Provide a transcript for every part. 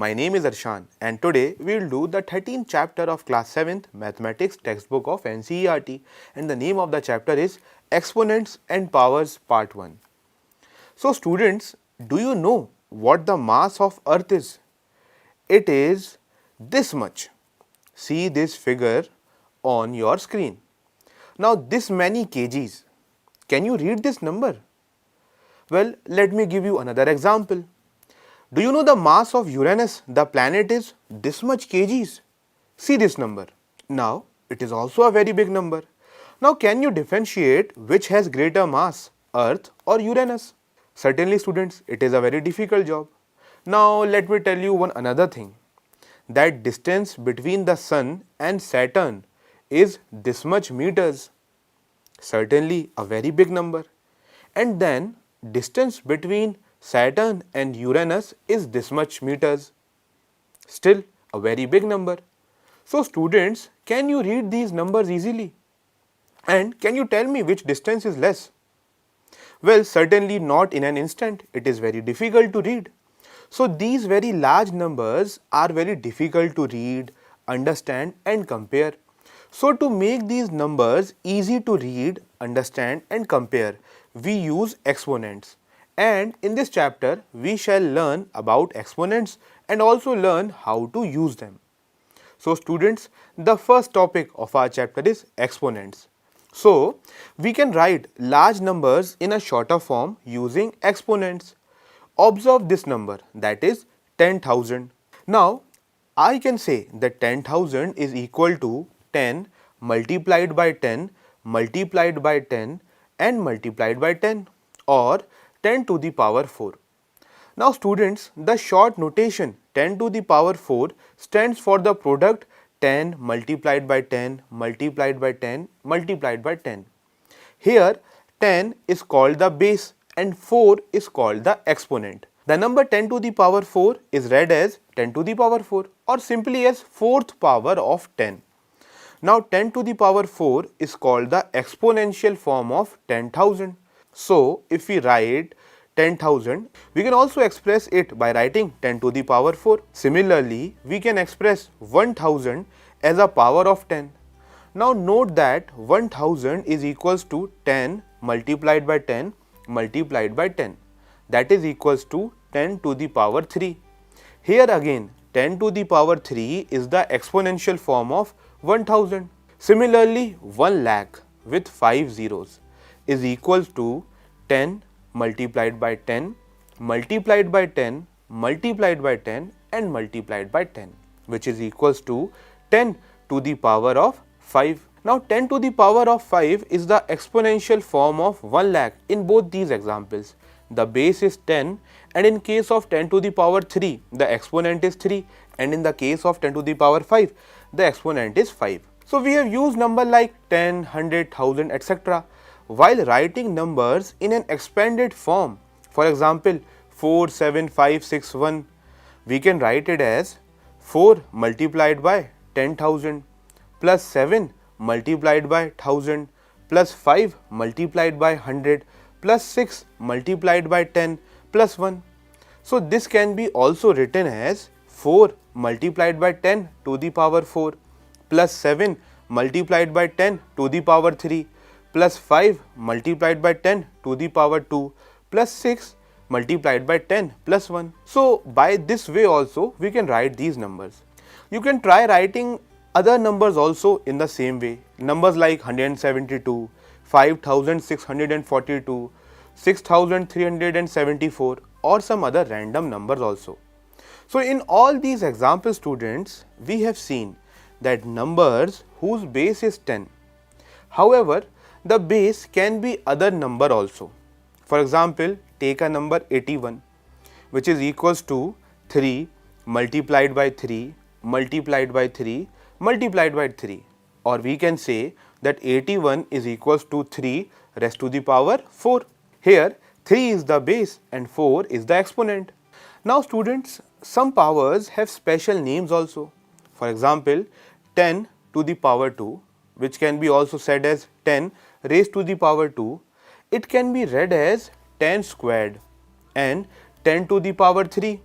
My name is Arshan and today we will do the 13th chapter of class 7th mathematics textbook of NCERT, and the name of the chapter is Exponents and Powers Part 1. So students, do you know what the mass of earth is? It is this much. See this figure on your screen. Now this many kgs. Can you read this number? Well, let me give you another example. Do you know the mass of Uranus, the planet, is this much kgs? See this number. Now, it is also a very big number. Now, can you differentiate which has greater mass, Earth or Uranus? Certainly students, it is a very difficult job. Now, let me tell you one another thing. That distance between the Sun and Saturn is this much meters. Certainly a very big number. And then distance between Saturn and Uranus is this much meters. Still a very big number. So students, can you read these numbers easily? And can you tell me which distance is less? Well, certainly not in an instant. It is very difficult to read. So these very large numbers are very difficult to read, understand and compare. So to make these numbers easy to read, understand and compare, we use exponents. And in this chapter, we shall learn about exponents and also learn how to use them. So students, the first topic of our chapter is exponents. So we can write large numbers in a shorter form using exponents. Observe this number, that is 10,000. Now I can say that 10,000 is equal to 10 multiplied by 10 multiplied by 10 and multiplied by 10, or 10 to the power 4. Now students, the short notation 10 to the power 4 stands for the product 10 multiplied by 10 multiplied by 10 multiplied by 10. Here 10 is called the base and 4 is called the exponent. The number 10 to the power 4 is read as 10 to the power 4 or simply as fourth power of 10. Now 10 to the power 4 is called the exponential form of 10,000. So if we write 10,000, we can also express it by writing 10 to the power 4. Similarly, we can express 1000 as a power of 10. Now note that 1000 is equals to 10 multiplied by 10 multiplied by 10, that is equals to 10 to the power 3. Here again 10 to the power 3 is the exponential form of 1000. Similarly, 1 lakh with 5 zeros is equals to 10 multiplied by 10 multiplied by 10 multiplied by 10 and multiplied by 10, which is equals to 10 to the power of 5. Now 10 to the power of 5 is the exponential form of 1 lakh in both these examples. The base is 10 and in case of 10 to the power 3, the exponent is 3, and in the case of 10 to the power 5, the exponent is 5. So we have used number like 10, 100, 1000 etc. while writing numbers in an expanded form. For example, 47561, we can write it as 4 multiplied by 10,000 plus 7 multiplied by 1000 plus 5 multiplied by 100 plus 6 multiplied by 10 plus 1. So this can be also written as 4 multiplied by 10 to the power 4 plus 7 multiplied by 10 to the power 3 plus 5 multiplied by 10 to the power 2 plus 6 multiplied by 10 plus 1. So by this way also we can write these numbers. You can try writing other numbers also in the same way. Numbers like 172, 5642, 6374 or some other random numbers also. So in all these example students, we have seen that numbers whose base is 10. However, the base can be other number also. For example, take a number 81, which is equals to 3 multiplied by 3 multiplied by 3 multiplied by 3, or we can say that 81 is equals to 3 raised to the power 4. Here 3 is the base and 4 is the exponent. Now students, some powers have special names also. For example, 10 to the power 2, which can be also said as 10 raised to the power 2, it can be read as 10 squared, and 10 to the power 3,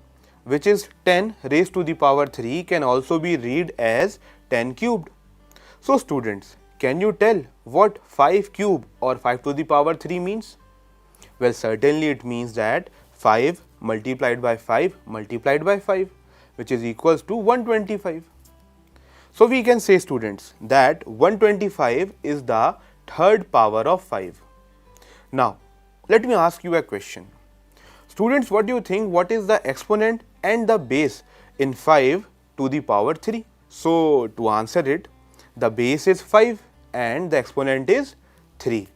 which is 10 raised to the power 3 can also be read as 10 cubed. So students, can you tell what 5 cube or 5 to the power 3 means? Well, certainly it means that 5 multiplied by 5 multiplied by 5, which is equals to 125. So we can say students that 125 is the third power of 5. Now, let me ask you a question. Students, what do you think, what is the exponent and the base in 5 to the power 3? So, to answer it, the base is 5 and the exponent is 3.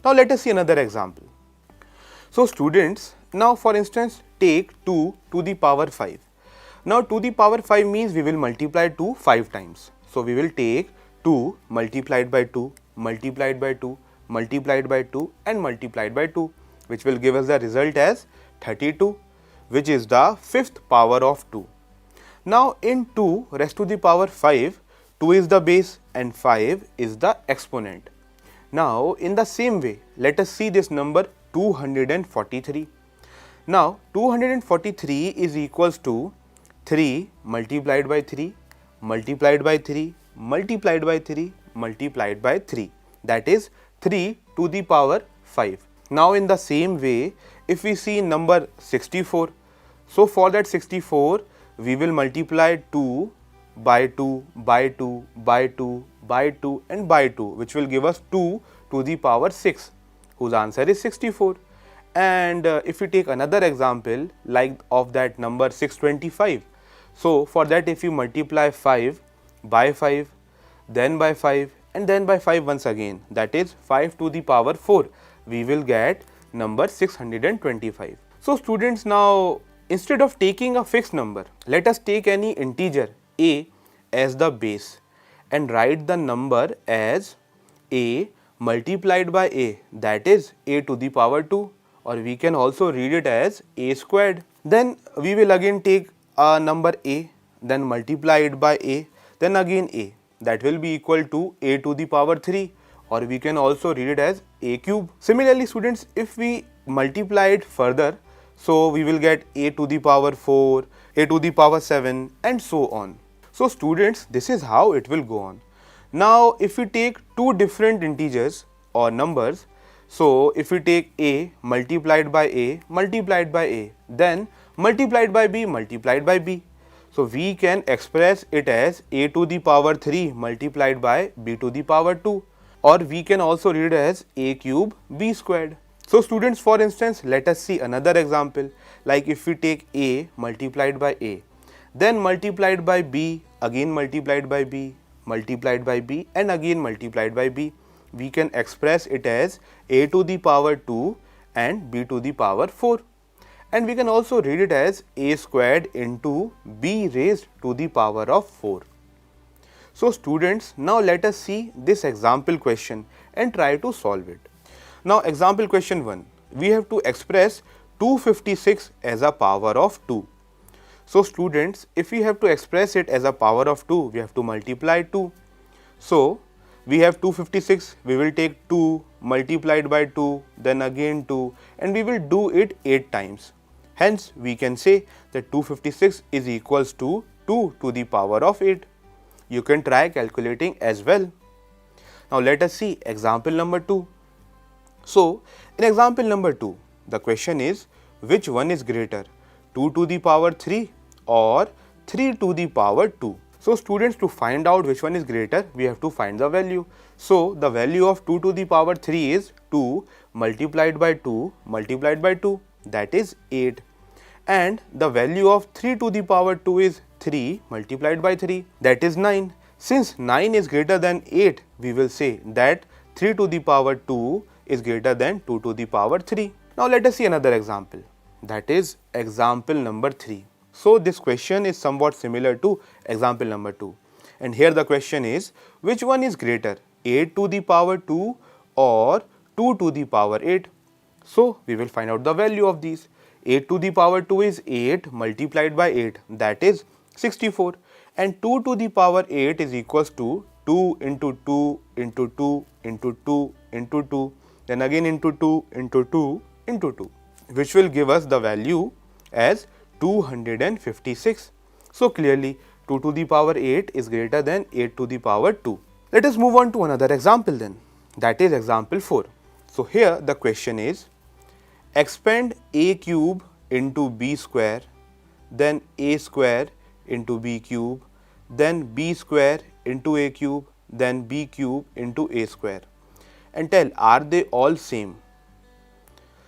Now, let us see another example. So, students, now for instance, take 2 to the power 5. Now, to the power 5 means we will multiply 2 5 times. So, we will take 2 multiplied by 2, multiplied by 2, multiplied by 2 and multiplied by 2, which will give us the result as 32, which is the fifth power of 2. Now, in 2 raised to the power 5, 2 is the base and 5 is the exponent. Now, in the same way, let us see this number 243. Now, 243 is equals to 3 multiplied by 3, multiplied by 3, multiplied by 3, multiplied by 3. That is 3 to the power 5. Now, in the same way, if we see number 64, so for that 64, we will multiply 2 by 2, by 2, by 2, by 2 and by 2, which will give us 2 to the power 6, whose answer is 64. And if we take another example like of that number 625, so for that if you multiply 5 by 5, then by 5 and then by 5 once again, that is 5 to the power 4, we will get number 625. So students, now instead of taking a fixed number, let us take any integer a as the base and write the number as a multiplied by a, that is a to the power 2, or we can also read it as a squared. Then we will again take a number a, then multiply it by a, then again a, that will be equal to a to the power 3, or we can also read it as a cube. Similarly students, if we multiply it further, so we will get a to the power 4, a to the power 7 and so on. So students, this is how it will go on. Now if we take two different integers or numbers, so if we take a multiplied by a multiplied by a, then multiplied by b multiplied by b. So we can express it as a to the power 3 multiplied by b to the power 2, or we can also read it as a cube b squared. So students, for instance, let us see another example, like if we take a multiplied by a, then multiplied by b, again multiplied by b, multiplied by b and again multiplied by b, we can express it as a to the power 2 and b to the power 4. And we can also read it as a squared into b raised to the power of 4. So students, now let us see this example question and try to solve it. Now example question 1, we have to express 256 as a power of 2. So students, if we have to express it as a power of 2, we have to multiply 2. So we have 256, we will take 2 multiplied by 2, then again 2, and we will do it 8 times. Hence, we can say that 256 is equals to 2 to the power of 8. You can try calculating as well. Now let us see example number 2. So in example number 2, the question is, which one is greater, 2 to the power 3 or 3 to the power 2? So students, to find out which one is greater, we have to find the value. So the value of 2 to the power 3 is 2 multiplied by 2 multiplied by 2, that is 8. And the value of 3 to the power 2 is 3 multiplied by 3, that is 9. Since 9 is greater than 8, we will say that 3 to the power 2 is greater than 2 to the power 3. Now let us see another example, that is example number 3. So this question is somewhat similar to example number 2. And here the question is, which one is greater, 8 to the power 2 or 2 to the power 8? So we will find out the value of these. 8 to the power 2 is 8 multiplied by 8, that is 64, and 2 to the power 8 is equals to 2 into 2 into 2 into 2 into 2, then again into 2 into 2 into 2, which will give us the value as 256. So clearly 2 to the power 8 is greater than 8 to the power 2. Let us move on to another example then, that is example 4. So here the question is, expand a cube into b square, then a square into b cube, then b square into a cube, then b cube into a square, and tell are they all same.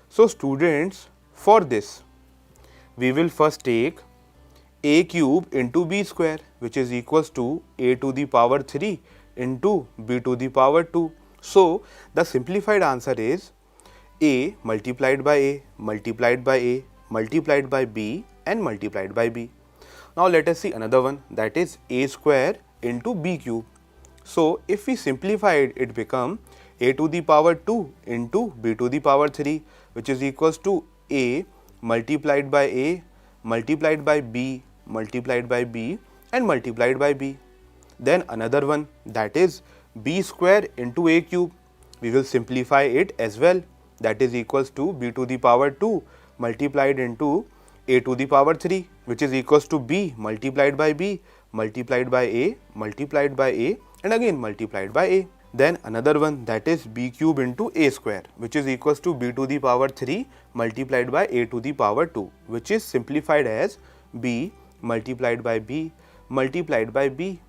So students, for this we will first take a cube into b square, which is equals to a to the power 3 into b to the power 2. So the simplified answer is a multiplied by a multiplied by a multiplied by b and multiplied by b. Now let us see another one, that is a square into b cube. So if we simplify it, it become a to the power 2 into b to the power 3, which is equals to a multiplied by a multiplied by b multiplied by b and multiplied by b. Then another one, that is b square into a cube. We will simplify it as well, that is equals to b to the power 2 multiplied into a to the power 3, which is equals to b multiplied by b multiplied by a multiplied by a and again multiplied by a. Then another one, that is b cube into a square, which is equals to b to the power 3 multiplied by a to the power 2, which is simplified as b multiplied by b multiplied by b,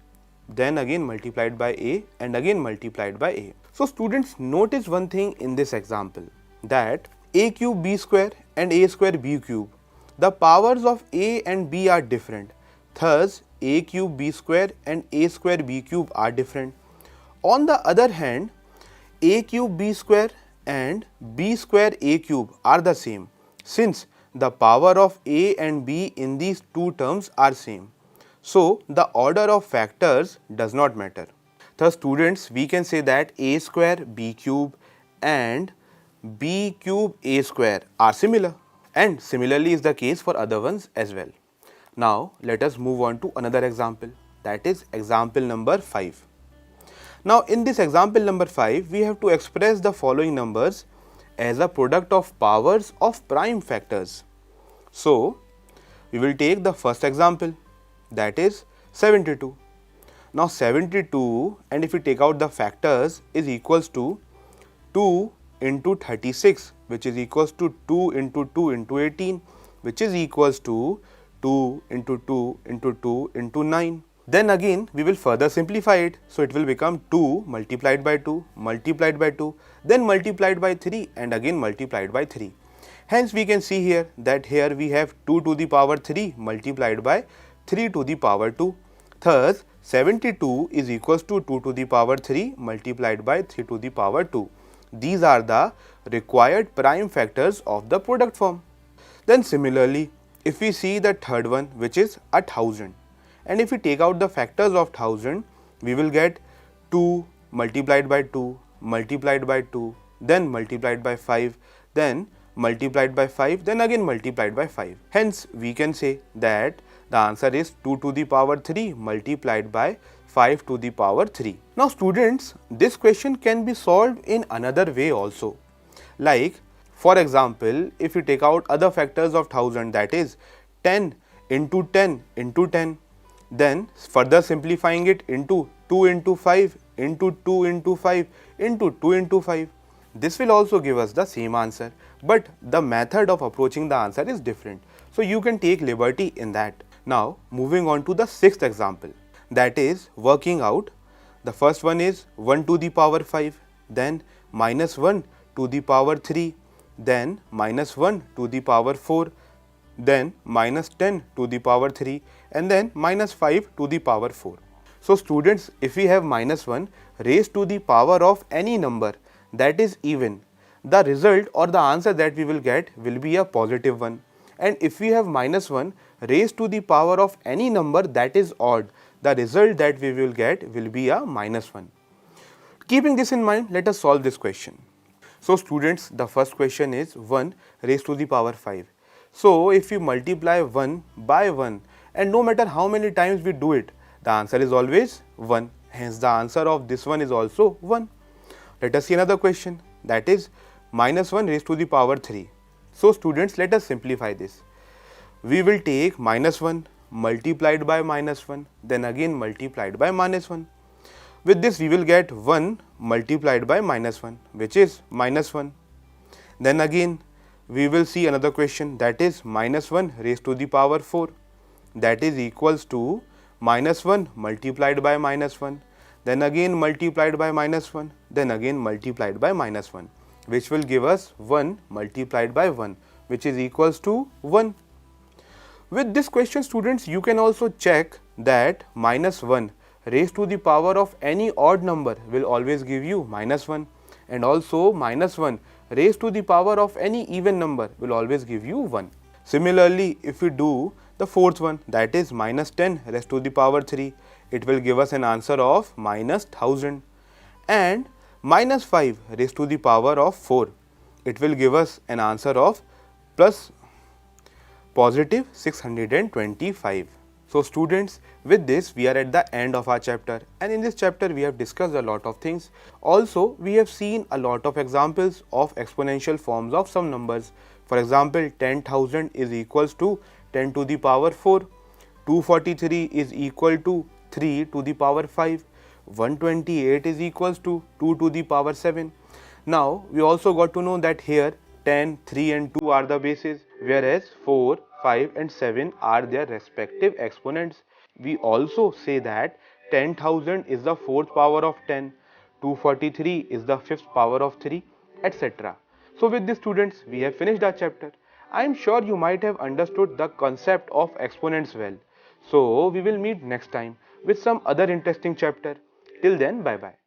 then again multiplied by a and again multiplied by a. So students, notice one thing in this example, that a cube b square and a square b cube, the powers of a and b are different. Thus a cube b square and a square b cube are different. On the other hand, a cube b square and b square a cube are the same, since the power of a and b in these two terms are same. So the order of factors does not matter. Thus students, we can say that a square b cube and b cube a square are similar, and similarly is the case for other ones as well. Now let us move on to another example, that is example number 5. Now in this example number 5, we have to express the following numbers as a product of powers of prime factors. So we will take the first example, that is 72. Now 72, and if we take out the factors, is equals to 2 into 36, which is equals to 2 into 2 into 18, which is equals to 2 into 2 into 2 into 9. Then again we will further simplify it, so it will become 2 multiplied by 2 multiplied by 2, then multiplied by 3 and again multiplied by 3. Hence we can see here that here we have 2 to the power 3 multiplied by 3 to the power 2. Thus 72 is equals to 2 to the power 3 multiplied by 3 to the power 2. These are the required prime factors of the product form. Then similarly, if we see the third one, which is 1000, and if we take out the factors of 1000, we will get 2 multiplied by 2 multiplied by 2, then multiplied by 5, then multiplied by 5, then again multiplied by 5. Hence we can say that the answer is 2 to the power 3 multiplied by 5 to the power 3. Now students, this question can be solved in another way also. Like for example, if you take out other factors of 1000, that is 10 into 10 into 10, then further simplifying it into 2 into 5 into 2 into 5 into 2 into 5. This will also give us the same answer, but the method of approaching the answer is different. So you can take liberty in that. Now moving on to the sixth example, that is working out. The first one is 1 to the power 5, then minus 1 to the power 3, then minus 1 to the power 4, then minus 10 to the power 3, and then minus 5 to the power 4. So students, if we have minus 1 raised to the power of any number that is even, the result or the answer that we will get will be a positive one. And if we have minus 1 raised to the power of any number that is odd, the result that we will get will be a minus 1. Keeping this in mind, let us solve this question. So students, the first question is 1 raised to the power 5. So if we multiply 1 by 1, and no matter how many times we do it, the answer is always 1. Hence the answer of this one is also 1. Let us see another question, that is minus 1 raised to the power 3. So students, let us simplify this. we will take minus 1 multiplied by minus 1, then again multiplied by minus 1. With this we will get 1 multiplied by minus 1, which is minus 1. Then again we will see another question, that is minus 1 raised to the power 4, that is equals to minus 1 multiplied by minus 1, then again multiplied by minus 1, then again multiplied by minus 1, which will give us 1 multiplied by 1, which is equals to 1. With this question, students, you can also check that minus 1 raised to the power of any odd number will always give you minus 1, and also minus 1 raised to the power of any even number will always give you 1. Similarly, if we do the fourth one, that is minus 10 raised to the power 3, it will give us an answer of minus 1000, and minus 5 raised to the power of 4, it will give us an answer of plus positive 625. So students, with this we are at the end of our chapter, and in this chapter we have discussed a lot of things. Also, we have seen a lot of examples of exponential forms of some numbers. For example, 10,000 is equals to 10 to the power 4, 243 is equal to 3 to the power 5, 128 is equals to 2 to the power 7. Now, we also got to know that here 10, 3 and 2 are the bases, whereas 4, 5 and 7 are their respective exponents. We also say that 10,000 is the fourth power of 10, 243 is the fifth power of 3, etc. So with this, students, we have finished our chapter. I am sure you might have understood the concept of exponents well. So we will meet next time with some other interesting chapter. Till then, bye bye.